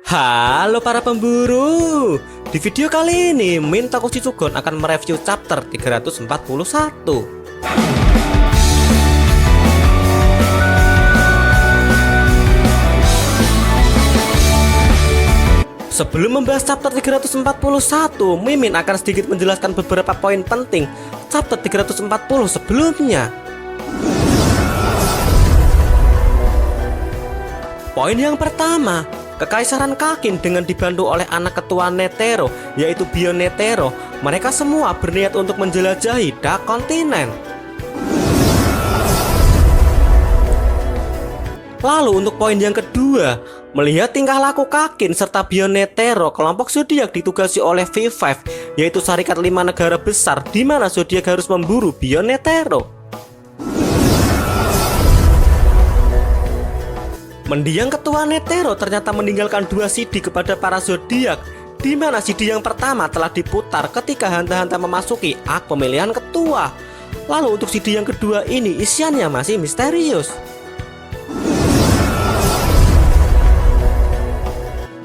Halo para pemburu. Di video kali ini Min Takushi Shugon akan mereview chapter 341. Sebelum membahas chapter 341, Mimin akan sedikit menjelaskan beberapa poin penting chapter 340 sebelumnya. Poin yang pertama, Kekaisaran Kakin dengan dibantu oleh anak ketua Netero, yaitu Bion Netero, mereka semua berniat untuk menjelajahi Dark Continent. Lalu untuk poin yang kedua, melihat tingkah laku Kakin serta Bion Netero, kelompok zodiak ditugasi oleh V5, yaitu Syarikat 5 negara besar, di mana zodiak harus memburu Bion Netero. Mendiang ketua Netero ternyata meninggalkan 2 CD kepada para zodiak, di mana CD yang pertama telah diputar ketika Hanta-Hanta memasuki ak pemilihan ketua. Lalu untuk CD yang kedua ini isiannya masih misterius.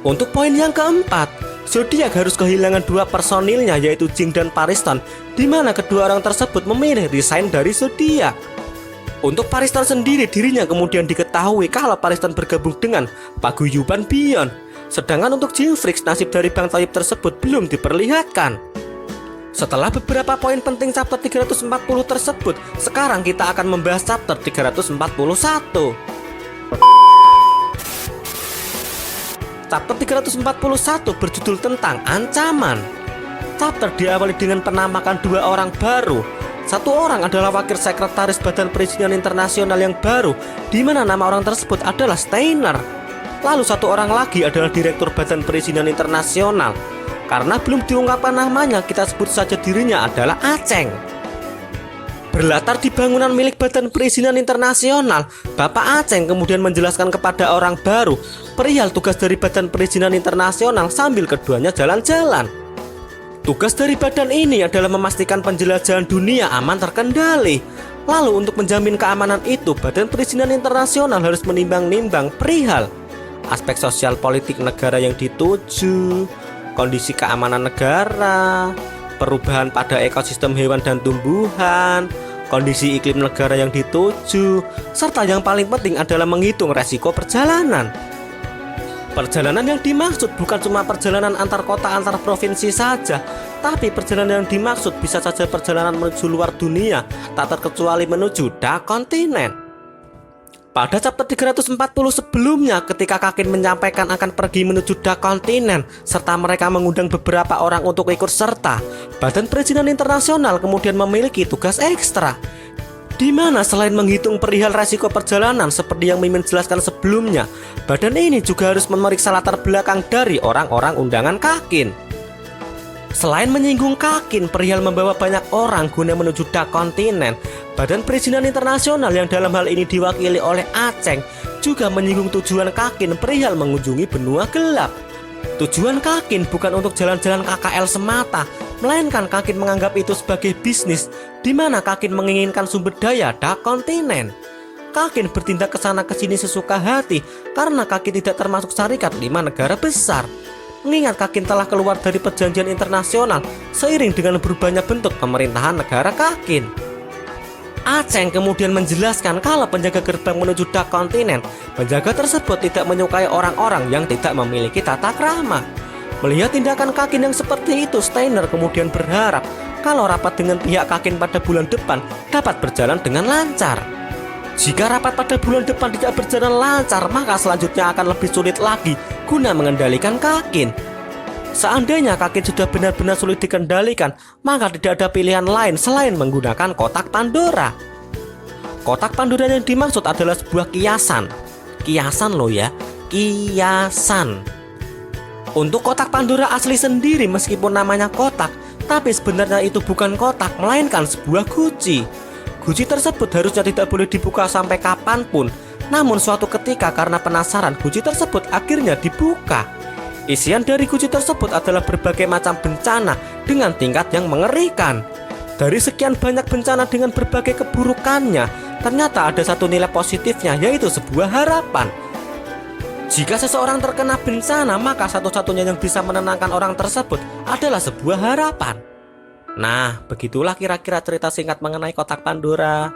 Untuk poin yang keempat, zodiak harus kehilangan 2 personilnya, yaitu Jing dan Pariston, di mana kedua orang tersebut memilih resign dari zodiak. Untuk Pariston sendiri, dirinya kemudian diketahui kalau Pariston bergabung dengan paguyuban Bion. Sedangkan untuk Jinfrix, nasib dari Bang Toyib tersebut belum diperlihatkan. Setelah beberapa poin penting chapter 340 tersebut, sekarang kita akan membahas chapter 341. Chapter 341 berjudul tentang ancaman. Chapter diawali dengan penamakan 2 orang baru. Satu orang adalah wakil sekretaris Badan Perizinan Internasional yang baru, di mana nama orang tersebut adalah Steiner. Lalu satu orang lagi adalah Direktur Badan Perizinan Internasional. Karena belum diungkapkan namanya, kita sebut saja dirinya adalah Aceng. Berlatar di bangunan milik Badan Perizinan Internasional, Bapak Aceng kemudian menjelaskan kepada orang baru perihal tugas dari Badan Perizinan Internasional sambil keduanya jalan-jalan. Tugas dari badan ini adalah memastikan penjelajahan dunia aman terkendali. Lalu untuk menjamin keamanan itu, Badan Perizinan Internasional harus menimbang-nimbang perihal aspek sosial politik negara yang dituju, kondisi keamanan negara, perubahan pada ekosistem hewan dan tumbuhan, kondisi iklim negara yang dituju, serta yang paling penting adalah menghitung resiko perjalanan. Perjalanan yang dimaksud bukan cuma perjalanan antar kota antar provinsi saja, tapi perjalanan yang dimaksud bisa saja perjalanan menuju luar dunia, tak terkecuali menuju Dark Continent. Pada chapter 340 sebelumnya, ketika Kakin menyampaikan akan pergi menuju Dark Continent serta mereka mengundang beberapa orang untuk ikut serta, Badan Perizinan Internasional kemudian memiliki tugas ekstra, di mana selain menghitung perihal resiko perjalanan seperti yang Mimin jelaskan sebelumnya, badan ini juga harus memeriksa latar belakang dari orang-orang undangan Kakin. Selain menyinggung Kakin perihal membawa banyak orang guna menuju Dark Continent, Badan Perizinan Internasional yang dalam hal ini diwakili oleh Aceng juga menyinggung tujuan Kakin perihal mengunjungi benua gelap. Tujuan Kakin bukan untuk jalan-jalan KKL semata, melainkan Kakin menganggap itu sebagai bisnis, di mana Kakin menginginkan sumber daya Dark Continent. Kakin bertindak ke sana ke sini sesuka hati karena Kakin tidak termasuk Syarikat 5 negara besar. Mengingat Kakin telah keluar dari perjanjian internasional seiring dengan berubahnya bentuk pemerintahan negara Kakin. Aceng kemudian menjelaskan kalau penjaga gerbang menuju Dark Continent, penjaga tersebut tidak menyukai orang-orang yang tidak memiliki tata krama. Melihat tindakan Kakin yang seperti itu, Steiner kemudian berharap kalau rapat dengan pihak Kakin pada bulan depan dapat berjalan dengan lancar. Jika rapat pada bulan depan tidak berjalan lancar, maka selanjutnya akan lebih sulit lagi guna mengendalikan Kakin. Seandainya Kakin sudah benar-benar sulit dikendalikan, maka tidak ada pilihan lain selain menggunakan kotak Pandora. Kotak Pandora yang dimaksud adalah sebuah kiasan. Kiasan loh ya, kiasan. Untuk kotak Pandora asli sendiri meskipun namanya kotak, tapi sebenarnya itu bukan kotak, melainkan sebuah guci. Guci tersebut harusnya tidak boleh dibuka sampai kapanpun. Namun suatu ketika karena penasaran, guci tersebut akhirnya dibuka. Isian dari guci tersebut adalah berbagai macam bencana dengan tingkat yang mengerikan. Dari sekian banyak bencana dengan berbagai keburukannya, ternyata ada satu nilai positifnya, yaitu sebuah harapan. Jika seseorang terkena bencana, maka satu-satunya yang bisa menenangkan orang tersebut adalah sebuah harapan. Nah, begitulah kira-kira cerita singkat mengenai kotak Pandora.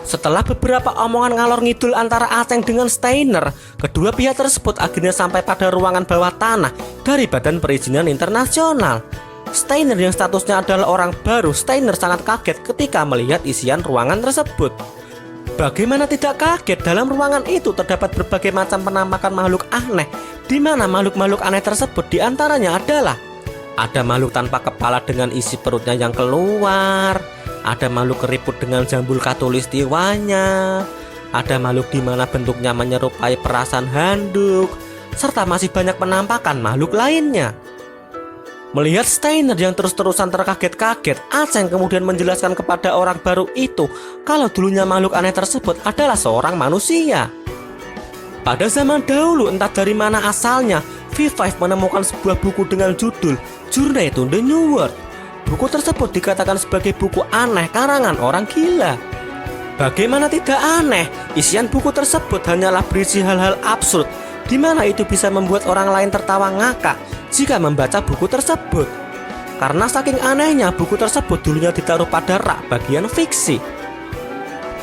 Setelah beberapa omongan ngalor ngidul antara Aceng dengan Steiner, kedua pihak tersebut akhirnya sampai pada ruangan bawah tanah dari Badan Perizinan Internasional. Steiner yang statusnya adalah orang baru, Steiner sangat kaget ketika melihat isian ruangan tersebut. Bagaimana tidak kaget, dalam ruangan itu terdapat berbagai macam penampakan makhluk aneh, di mana makhluk-makhluk aneh tersebut diantaranya adalah ada makhluk tanpa kepala dengan isi perutnya yang keluar, ada makhluk keriput dengan jambul khatulistiwanya, ada makhluk di mana bentuknya menyerupai perasan handuk, serta masih banyak penampakan makhluk lainnya. Melihat Steiner yang terus-terusan terkaget-kaget, Aceng kemudian menjelaskan kepada orang baru itu kalau dulunya makhluk aneh tersebut adalah seorang manusia. Pada zaman dahulu, entah dari mana asalnya, V5 menemukan sebuah buku dengan judul Journey to the New World. Buku tersebut dikatakan sebagai buku aneh karangan orang gila. Bagaimana tidak aneh, isian buku tersebut hanyalah berisi hal-hal absurd, di mana itu bisa membuat orang lain tertawa ngakak jika membaca buku tersebut. Karena saking anehnya, buku tersebut dulunya ditaruh pada rak bagian fiksi.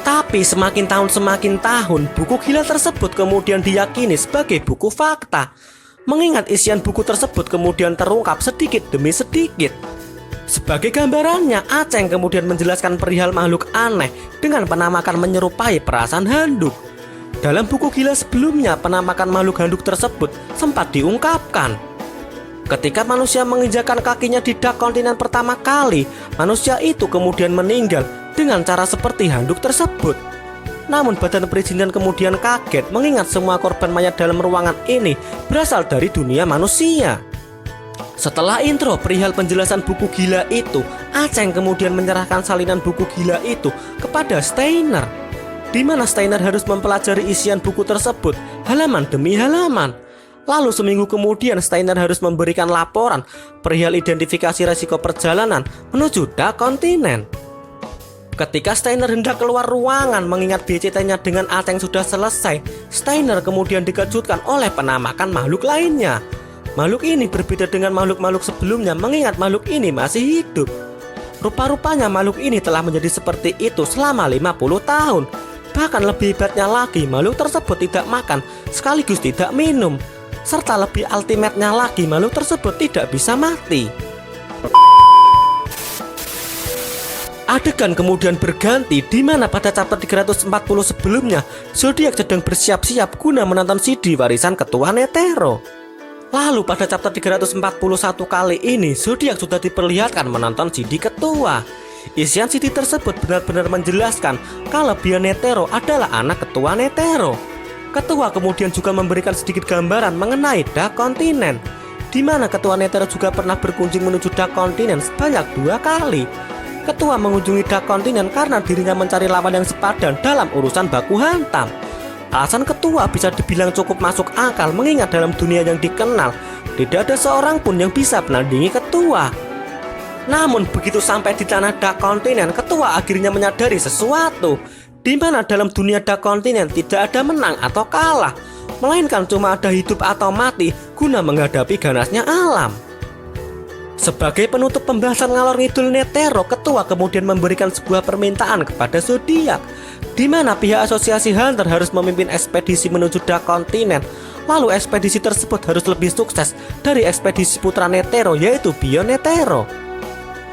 Tapi semakin tahun, buku gila tersebut kemudian diyakini sebagai buku fakta. Mengingat isian buku tersebut kemudian terungkap sedikit demi sedikit. Sebagai gambarannya, Aceng kemudian menjelaskan perihal makhluk aneh dengan penampakan menyerupai perasan handuk. Dalam buku gila sebelumnya, penampakan makhluk handuk tersebut sempat diungkapkan. Ketika manusia menginjakan kakinya di dak kontinen pertama kali, manusia itu kemudian meninggal dengan cara seperti handuk tersebut. Namun Badan Perizinan kemudian kaget mengingat semua korban mayat dalam ruangan ini berasal dari dunia manusia. Setelah intro perihal penjelasan buku gila itu, Aceng kemudian menyerahkan salinan buku gila itu kepada Steiner, di mana Steiner harus mempelajari isian buku tersebut halaman demi halaman. Lalu seminggu kemudian Steiner harus memberikan laporan perihal identifikasi resiko perjalanan menuju dak kontinen. Ketika Steiner hendak keluar ruangan mengingat BCT-nya dengan Aceng sudah selesai, Steiner kemudian dikejutkan oleh penampakan makhluk lainnya. Makhluk ini berbeda dengan makhluk-makhluk sebelumnya mengingat makhluk ini masih hidup. Rupa-rupanya makhluk ini telah menjadi seperti itu selama 50 tahun. Bahkan lebih hebatnya lagi, makhluk tersebut tidak makan sekaligus tidak minum. Serta lebih ultimate-nya lagi, makhluk tersebut tidak bisa mati. Adegan kemudian berganti di mana pada chapter 340 sebelumnya Zodiac sedang bersiap-siap guna menonton CD warisan ketua Netero. Lalu pada chapter 341 kali ini Zodiac sudah diperlihatkan menonton CD ketua. Isian CD tersebut benar-benar menjelaskan kalau Bia Netero adalah anak ketua Netero. Ketua kemudian juga memberikan sedikit gambaran mengenai dak kontinen, di mana ketua Netero juga pernah berkunjung menuju dak kontinen sebanyak 2 kali. Ketua mengunjungi dak kontinen karena dirinya mencari lawan yang sepadan dalam urusan baku hantam. Alasan ketua bisa dibilang cukup masuk akal mengingat dalam dunia yang dikenal tidak ada seorang pun yang bisa menandingi ketua. Namun begitu sampai di tanah dak kontinen, ketua akhirnya menyadari sesuatu, di mana dalam dunia dak kontinen tidak ada menang atau kalah, melainkan cuma ada hidup atau mati guna menghadapi ganasnya alam. Sebagai penutup pembahasan ngalor ngidul Netero, ketua kemudian memberikan sebuah permintaan kepada Zodiac, di mana pihak asosiasi Hunter harus memimpin ekspedisi menuju dak kontinen. Lalu ekspedisi tersebut harus lebih sukses dari ekspedisi putra Netero, yaitu Bio Netero.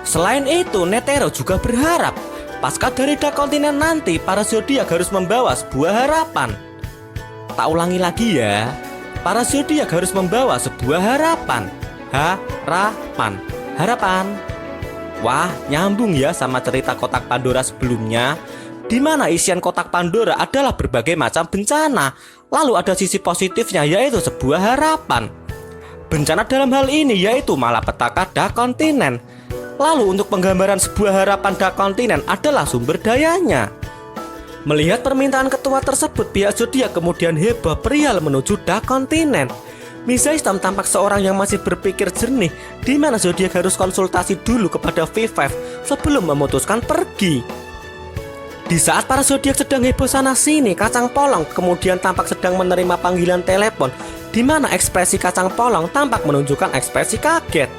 Selain itu, Netero juga berharap pasca dari dak kontinen nanti, para Zodiac harus membawa sebuah harapan. Tak ulangi lagi ya, para Zodiac harus membawa sebuah harapan. Harapan. Wah, nyambung ya sama cerita kotak Pandora sebelumnya, di mana isian kotak Pandora adalah berbagai macam bencana. Lalu ada sisi positifnya, yaitu sebuah harapan. Bencana dalam hal ini yaitu malapetaka dak kontinen. Lalu untuk penggambaran sebuah harapan dak kontinen adalah sumber dayanya. Melihat permintaan ketua tersebut, pihak Zodiac kemudian heboh perihal menuju dak kontinen. Misa Hitam tampak seorang yang masih berpikir jernih, di mana Zodiac harus konsultasi dulu kepada V5 sebelum memutuskan pergi. Di saat para zodiak sedang heboh sana sini, kacang polong kemudian tampak sedang menerima panggilan telepon, di mana ekspresi kacang polong tampak menunjukkan ekspresi kaget.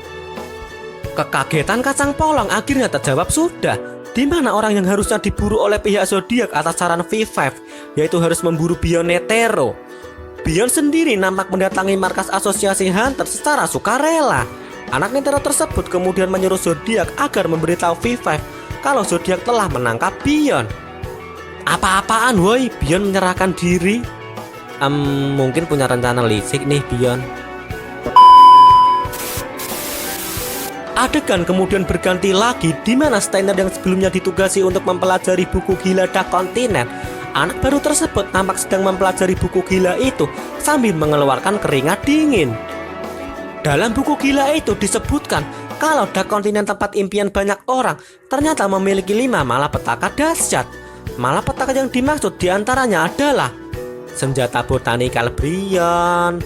Kekagetan kacang polong akhirnya terjawab sudah, di mana orang yang harusnya diburu oleh pihak zodiak atas saran V5, yaitu harus memburu Bion Netero. Bion sendiri nampak mendatangi markas asosiasi Hunter secara sukarela. Anak Netero tersebut kemudian menyuruh zodiak agar memberitahu V5 kalau zodiak telah menangkap Bion. Apa-apaan woi, Bion menyerahkan diri? Mungkin punya rencana licik nih Bion. Adegan kemudian berganti lagi, di mana Steiner yang sebelumnya ditugasi untuk mempelajari buku gila Dark Continent, anak baru tersebut tampak sedang mempelajari buku gila itu sambil mengeluarkan keringat dingin. Dalam buku gila itu disebutkan kalau Dark Continent tempat impian banyak orang ternyata memiliki 5 malapetaka dahsyat. Malapetaka yang dimaksud diantaranya adalah senjata botanikal Brion,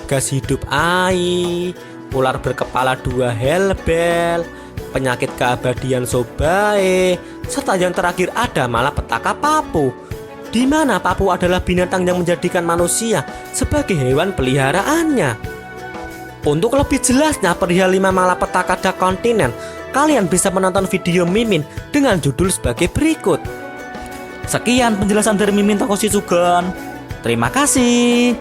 gas hidup Ai, ular berkepala 2 Hellbell, penyakit keabadian Sobae, serta yang terakhir ada malapetaka Papu, di mana Papu adalah binatang yang menjadikan manusia sebagai hewan peliharaannya. Untuk lebih jelasnya perihal 5 malapetaka Dark Continent, kalian bisa menonton video Mimin dengan judul sebagai berikut. Sekian penjelasan dari Mimin Toko Shizugon. Terima kasih.